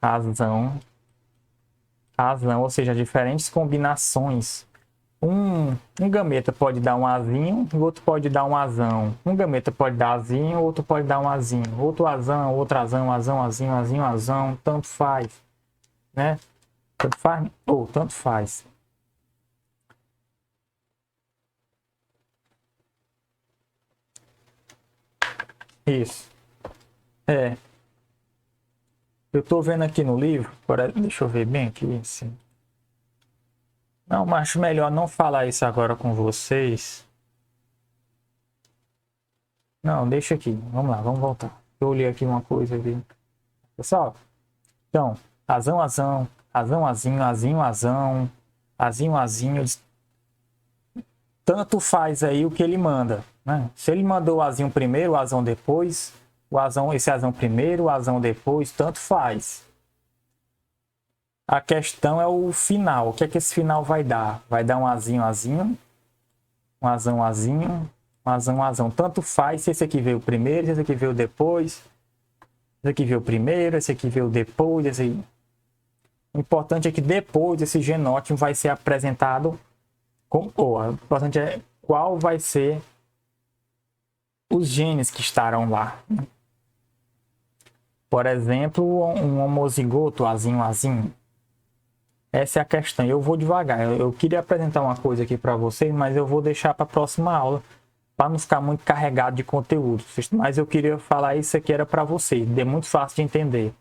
Azão, Azão, ou seja, diferentes combinações. Um gameta pode dar um azinho, o outro pode dar um azão. Um gameta pode dar azinho, o outro pode dar um azinho. Outro azão, outro azão, azão, azinho, azinho, azão, tanto faz, né? Tanto faz ou tanto faz. Isso. É. Eu tô vendo aqui no livro, deixa eu ver bem aqui, assim. Não, mas acho melhor não falar isso agora com vocês. Não, deixa aqui. Vamos lá, vamos voltar. Eu olhei aqui uma coisa aqui. Pessoal, então, azão, azão, azão, azinho, azinho, azão, azinho, azinho. Tanto faz aí o que ele manda, né? Se ele mandou o azinho primeiro, o azão depois, o azão, esse azão primeiro, o azão depois, tanto faz. A questão é o final. O que é que esse final vai dar? Vai dar um azinho, azinho, um azão, azinho, um azão, azão. Tanto faz se esse aqui veio primeiro, se esse aqui veio depois, esse aqui veio primeiro, esse aqui veio depois, esse... O importante é que depois esse genótipo vai ser apresentado com... o importante é qual vai ser os genes que estarão lá. Por exemplo, um homozigoto, azinho, azinho. Essa é a questão. Eu vou devagar. Eu queria apresentar uma coisa aqui para vocês, mas eu vou deixar para a próxima aula, para não ficar muito carregado de conteúdo. Mas eu queria falar isso aqui era para vocês. É muito fácil de entender.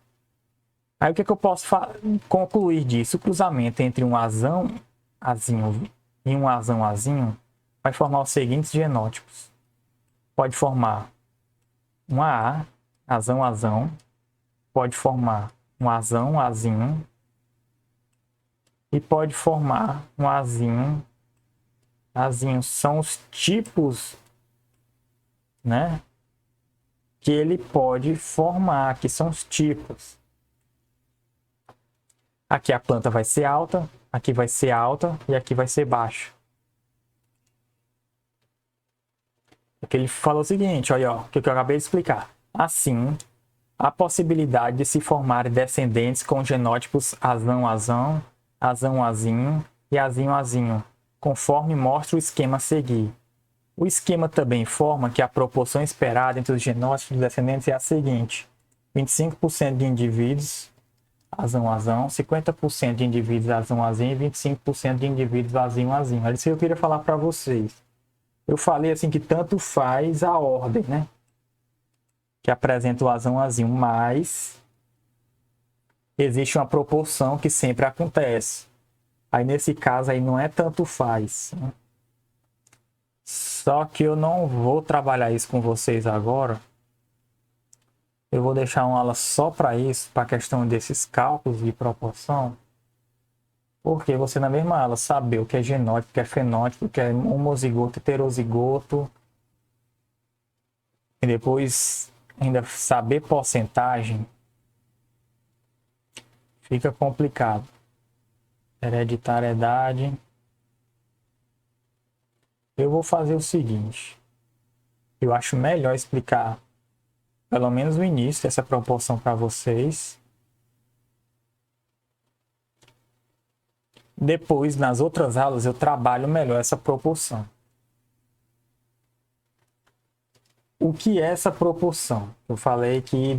Aí o que, é que eu posso concluir disso? O cruzamento entre um azão, azinho e um azão, azinho vai formar os seguintes genótipos. Pode formar um AA, azão, azão. Pode formar um azão, azinho. E pode formar um azinho, azinho. São os tipos, né, que ele pode formar, que são os tipos. Aqui a planta vai ser alta, aqui vai ser alta e aqui vai ser baixa. Porque ele falou o seguinte, olha, o que eu acabei de explicar. Assim, a possibilidade de se formarem descendentes com genótipos azão, azão, azão, azinho e azinho, azinho, conforme mostra o esquema a seguir. O esquema também informa que a proporção esperada entre os genótipos dos descendentes é a seguinte: 25% de indivíduos azão, azão, 50% de indivíduos azão, azinho e 25% de indivíduos azinho, azinho. É isso que eu queria falar para vocês. Eu falei assim que tanto faz a ordem, né, que apresenta o azão, azinho, mas existe uma proporção que sempre acontece. Aí nesse caso aí não é tanto faz. Só que eu não vou trabalhar isso com vocês agora. Eu vou deixar uma aula só para isso, para a questão desses cálculos de proporção. Porque você na mesma aula saber o que é genótipo, o que é fenótipo, o que é homozigoto, heterozigoto. E depois ainda saber porcentagem. Fica complicado. Hereditariedade. Eu vou fazer o seguinte. Eu acho melhor explicar pelo menos o início dessa proporção para vocês. depois, nas outras aulas, eu trabalho melhor essa proporção. O que é essa proporção? Eu falei que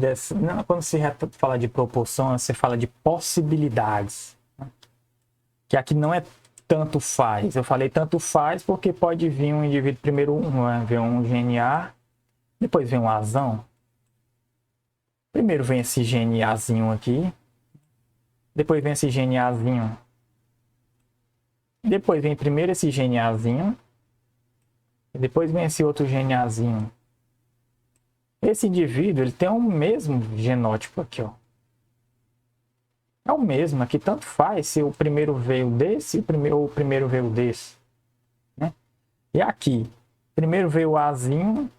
quando você fala de proporção, você fala de possibilidades. Né? Que aqui não é tanto faz. Eu falei tanto faz porque pode vir um indivíduo primeiro, vem um gene A, depois vem um Azão. Primeiro vem esse gene Azinho aqui, depois vem esse gene Azinho. Depois vem primeiro esse gene Azinho, e depois vem esse outro gene Azinho. Esse indivíduo, ele tem o mesmo genótipo aqui, ó. É o mesmo, aqui tanto faz se o primeiro veio desse ou o primeiro veio desse. Né? E aqui, primeiro veio o Azinho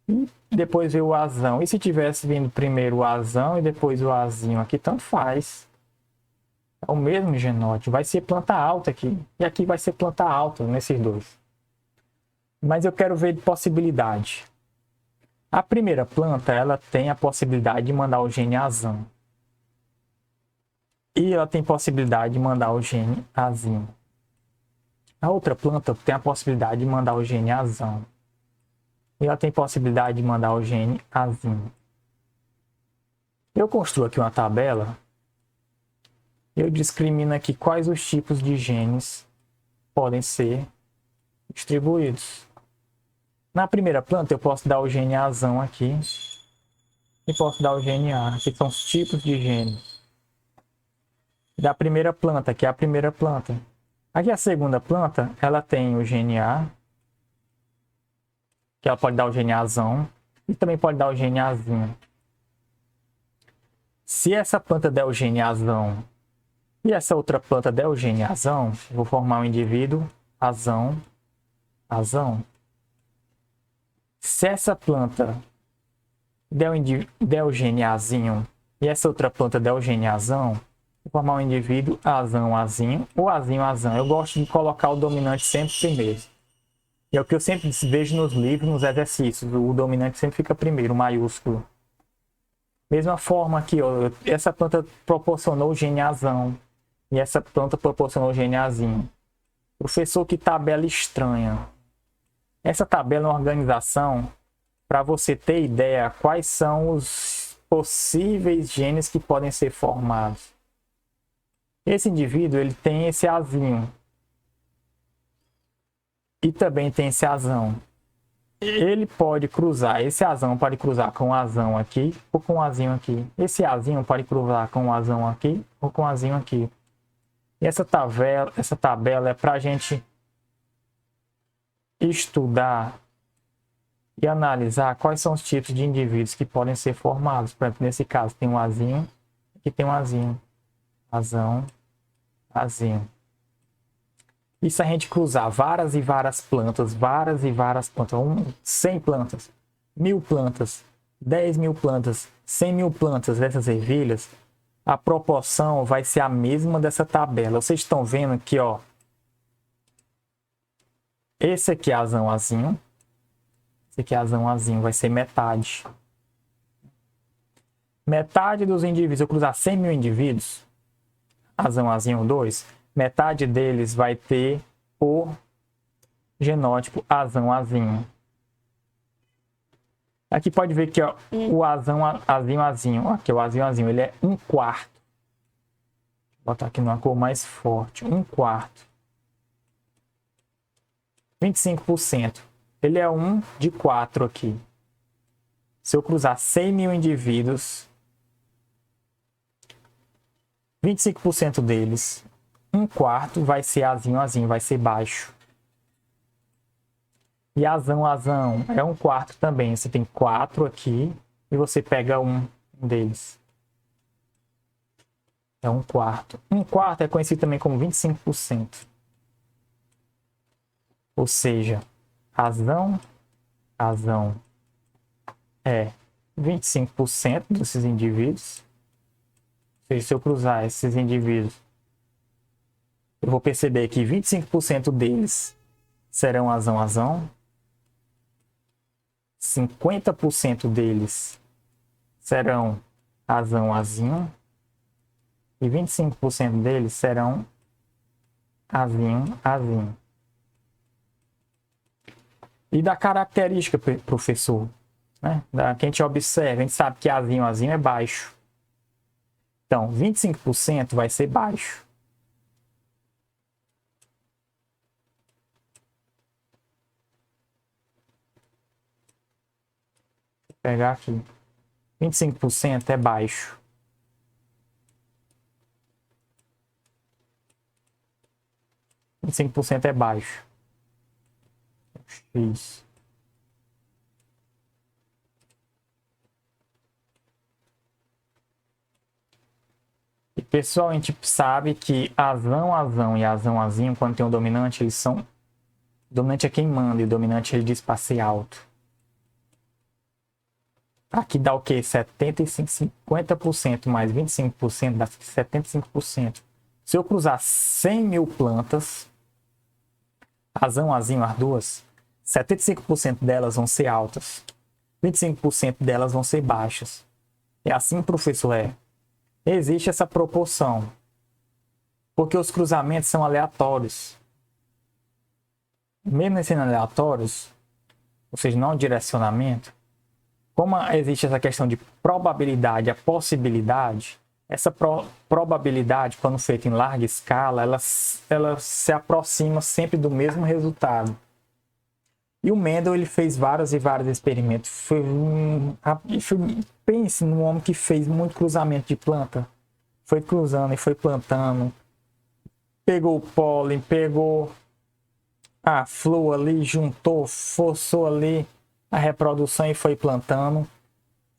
e depois veio o Azão. E se tivesse vindo primeiro o Azão e depois o Azinho, aqui tanto faz. É o mesmo genótipo, vai ser planta alta aqui. E aqui vai ser planta alta nesses dois. Mas eu quero ver de possibilidade. A primeira planta, ela tem a possibilidade de mandar o gene Azão. E ela tem possibilidade de mandar o gene Azinho. A outra planta tem a possibilidade de mandar o gene Azão. E ela tem possibilidade de mandar o gene Azinho. Eu construo aqui uma tabela. Eu discrimino aqui quais os tipos de genes podem ser distribuídos. Na primeira planta, eu posso dar o gene Azão aqui e posso dar o gene A, que são os tipos de genes. Da primeira planta, que é a primeira planta. Aqui a segunda planta, ela tem o gene A, que ela pode dar o gene Azão e também pode dar o gene Azinho. Se essa planta der o gene Azão e essa outra planta der o gene Azão, eu vou formar um indivíduo Azão, Azão. Se essa planta der o gene Azinho e essa outra planta der o gene Azão, vou formar um indivíduo Azão, Azinho ou Azinho, Azão. Eu gosto de colocar o dominante sempre primeiro. E é o que eu sempre vejo nos livros, nos exercícios. O dominante sempre fica primeiro, maiúsculo. Mesma forma aqui, ó, essa planta proporcionou o gene Azão e essa planta proporcionou o gene Azinho. Professor, que tabela estranha. Essa tabela é uma organização para você ter ideia quais são os possíveis genes que podem ser formados. Esse indivíduo, ele tem esse Azinho e também tem esse Azão. Ele pode cruzar, esse Azão pode cruzar com o Azão aqui ou com o Azinho aqui. Esse Azinho pode cruzar com o Azão aqui ou com o Azinho aqui. E essa tabela é para a gente estudar e analisar quais são os tipos de indivíduos que podem ser formados. Por exemplo, nesse caso tem um Azinho, aqui tem um Azinho, Azão, Azinho. E se a gente cruzar várias e várias plantas, 100 plantas, 1000 plantas, 10.000 plantas, 100.000 plantas dessas ervilhas, a proporção vai ser a mesma dessa tabela. Vocês estão vendo aqui, ó. Esse aqui é Azão, Azinho. Esse aqui é Azão, Azinho. Vai ser metade. Metade dos indivíduos, eu cruzar 100.000 indivíduos, Azão, Azinho 2, metade deles vai ter o genótipo Azão, Azinho. Aqui pode ver que ó, o Azão, Azinho, Azinho. Aqui o Azinho, Azinho. Ele é 1/4. Vou botar aqui numa cor mais forte. 1/4. 25%. Ele é 1 de 4 aqui. Se eu cruzar 100.000 indivíduos, 25% deles, 1/4 vai ser Azinho, Azinho. Vai ser baixo. E Azão, Azão é 1/4 também. Você tem 4 aqui e você pega um deles. É 1/4. 1/4 é conhecido também como 25%. Ou seja, Azão, Azão é 25% desses indivíduos. Ou seja, se eu cruzar esses indivíduos, eu vou perceber que 25% deles serão Azão, Azão. 50% deles serão Azão, Azinho. E 25% deles serão Azinho, azinho. E da característica, professor, né? Que a gente observa, a gente sabe que azinho, azinho é baixo. Então, 25% vai ser baixo. Vou pegar aqui. 25% é baixo. 25% é baixo. X. E pessoal, a gente sabe que azão, azão e azão, azinho, quando tem um dominante, eles são... O dominante é quem manda e o dominante ele diz para ser alto. Aqui dá o quê? 75, 50% mais 25% dá 75%. Se eu cruzar 100 mil plantas, azão, azinho, as duas, 75% delas vão ser altas. 25% delas vão ser baixas. É assim, professor, é. Existe essa proporção. Porque os cruzamentos são aleatórios. Mesmo sendo aleatórios, ou seja, não direcionamento, como existe essa questão de probabilidade, a possibilidade, essa probabilidade, quando feita em larga escala, ela se aproxima sempre do mesmo resultado. E o Mendel ele fez vários e vários experimentos. Pense num homem que fez muito cruzamento de planta. Foi cruzando e foi plantando. Pegou o pólen, pegou a flor ali, juntou, forçou ali a reprodução e foi plantando.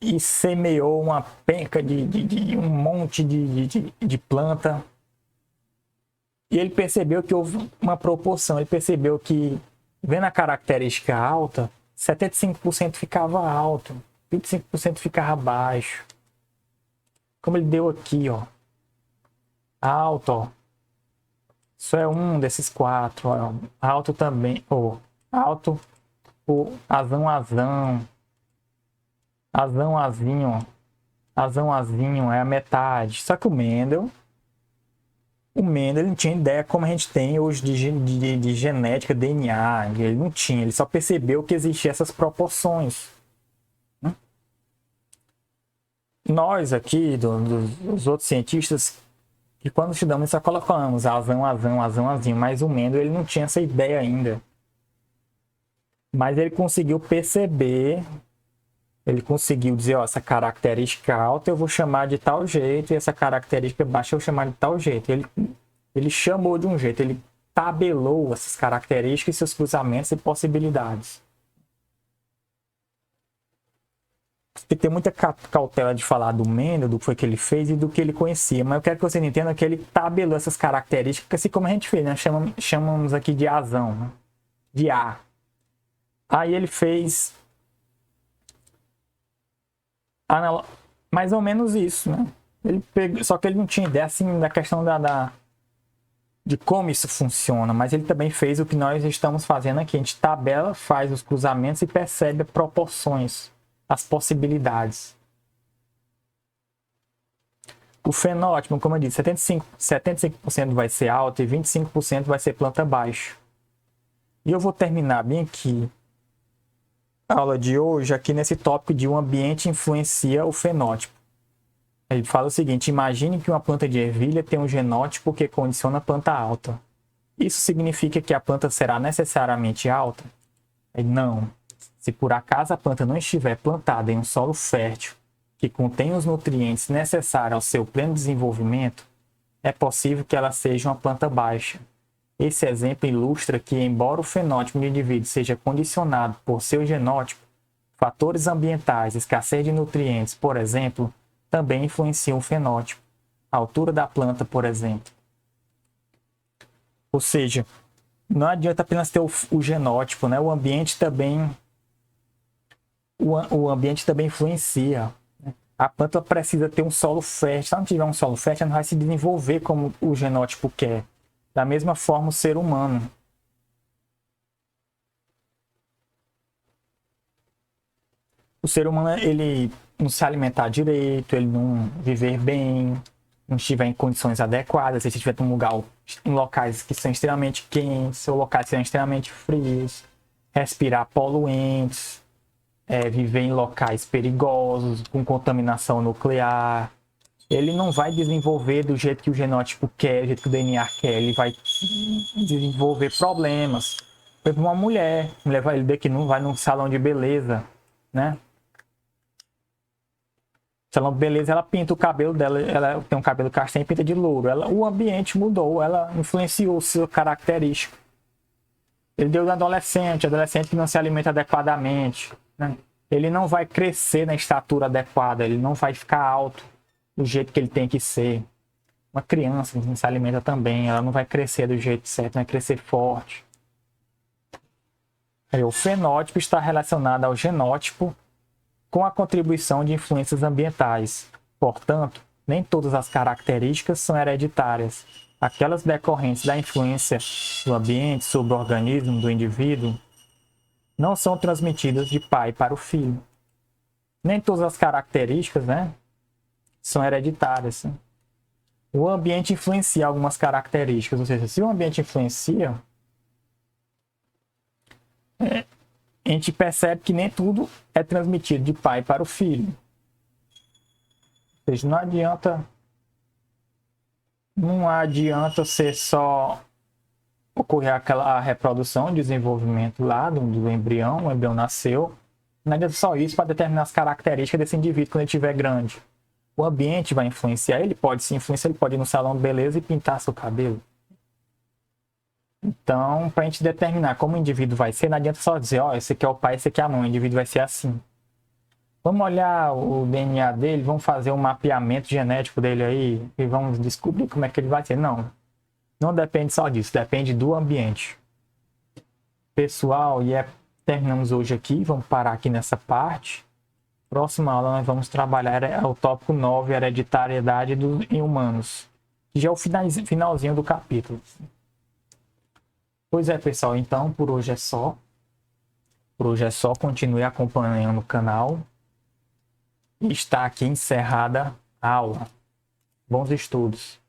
E semeou uma penca de um monte de planta. E ele percebeu que houve uma proporção. Ele percebeu que, vendo a característica alta, 75% ficava alto, 25% ficava baixo. Como ele deu aqui, ó. Alto, ó. Isso é um desses quatro, ó. Alto também, ó. Alto, o azão, azão. Azão, azinho, ó. Azão, azinho é a metade. Só que o Mendel ele não tinha ideia como a gente tem hoje de genética, DNA. Ele não tinha, ele só percebeu que existiam essas proporções. Nós aqui, dos outros cientistas, que quando estudamos só colocamos azão, azão, azão, azinho, mas o Mendel ele não tinha essa ideia ainda. Mas ele conseguiu perceber, ele conseguiu dizer, ó, essa característica alta eu vou chamar de tal jeito, e essa característica baixa eu vou chamar de tal jeito. Ele chamou de um jeito, ele tabelou essas características, seus cruzamentos e possibilidades. Você tem que ter muita cautela de falar do Mendel, do que foi que ele fez e do que ele conhecia. Mas eu quero que você entenda que ele tabelou essas características, assim como a gente fez, né? Chamamos aqui de azão, né? De A. Aí ele fez mais ou menos isso, né? Ele pegou, só que ele não tinha ideia assim da questão de como isso funciona, mas ele também fez o que nós estamos fazendo aqui. A gente tabela, faz os cruzamentos e percebe proporções, as possibilidades. O fenótipo, como eu disse, 75% vai ser alto e 25% vai ser planta baixa. E eu vou terminar bem aqui a aula de hoje, aqui nesse tópico de o ambiente influencia o fenótipo. Ele fala o seguinte: imagine que uma planta de ervilha tem um genótipo que condiciona a planta alta. Isso significa que a planta será necessariamente alta? Não. Se por acaso a planta não estiver plantada em um solo fértil, que contém os nutrientes necessários ao seu pleno desenvolvimento, é possível que ela seja uma planta baixa. Esse exemplo ilustra que, embora o fenótipo do indivíduo seja condicionado por seu genótipo, fatores ambientais, escassez de nutrientes, por exemplo, também influenciam o fenótipo. A altura da planta, por exemplo. Ou seja, não adianta apenas ter o genótipo, né? O ambiente também influencia. A planta precisa ter um solo fértil. Se ela não tiver um solo fértil, ela não vai se desenvolver como o genótipo quer. Da mesma forma, o ser humano. O ser humano, ele não se alimentar direito, ele não viver bem, não estiver em condições adequadas, se você estiver em locais que são extremamente quentes ou locais que são extremamente frios, respirar poluentes, viver em locais perigosos, com contaminação nuclear, ele não vai desenvolver do jeito que o genótipo quer, do jeito que o DNA quer, ele vai desenvolver problemas. Por exemplo, uma mulher vai ele que não vai num salão de beleza, né? Salão de beleza, ela pinta o cabelo dela, ela tem um cabelo castanho e pinta de louro. O ambiente mudou, ela influenciou o seu característico. Ele deu no adolescente que não se alimenta adequadamente, né? Ele não vai crescer na estatura adequada, ele não vai ficar alto do jeito que ele tem que ser. Uma criança que não se alimenta também, ela não vai crescer do jeito certo, não vai crescer forte. O fenótipo está relacionado ao genótipo com a contribuição de influências ambientais. Portanto, nem todas as características são hereditárias. Aquelas decorrentes da influência do ambiente sobre o organismo do indivíduo não são transmitidas de pai para o filho. Nem todas as características, né, são hereditárias. Né? O ambiente influencia algumas características, ou seja, se o ambiente influencia, a gente percebe que nem tudo é transmitido de pai para o filho. Ou seja, não adianta ser só ocorrer a reprodução, o desenvolvimento lá do embrião, o embrião nasceu, não adianta só isso para determinar as características desse indivíduo quando ele estiver grande. O ambiente vai influenciar, ele pode se influenciar, ele pode ir no salão de beleza e pintar seu cabelo. Então, para a gente determinar como o indivíduo vai ser, não adianta só dizer, esse aqui é o pai, esse aqui é a mãe, o indivíduo vai ser assim. Vamos olhar o DNA dele, vamos fazer um mapeamento genético dele aí e vamos descobrir como é que ele vai ser. Não depende só disso, depende do ambiente. Pessoal, terminamos hoje aqui, vamos parar aqui nessa parte. Próxima aula nós vamos trabalhar o tópico 9, hereditariedade em humanos. Que já é o finalzinho do capítulo. Pois é, pessoal, então por hoje é só. Continue acompanhando o canal. E está aqui encerrada a aula. Bons estudos.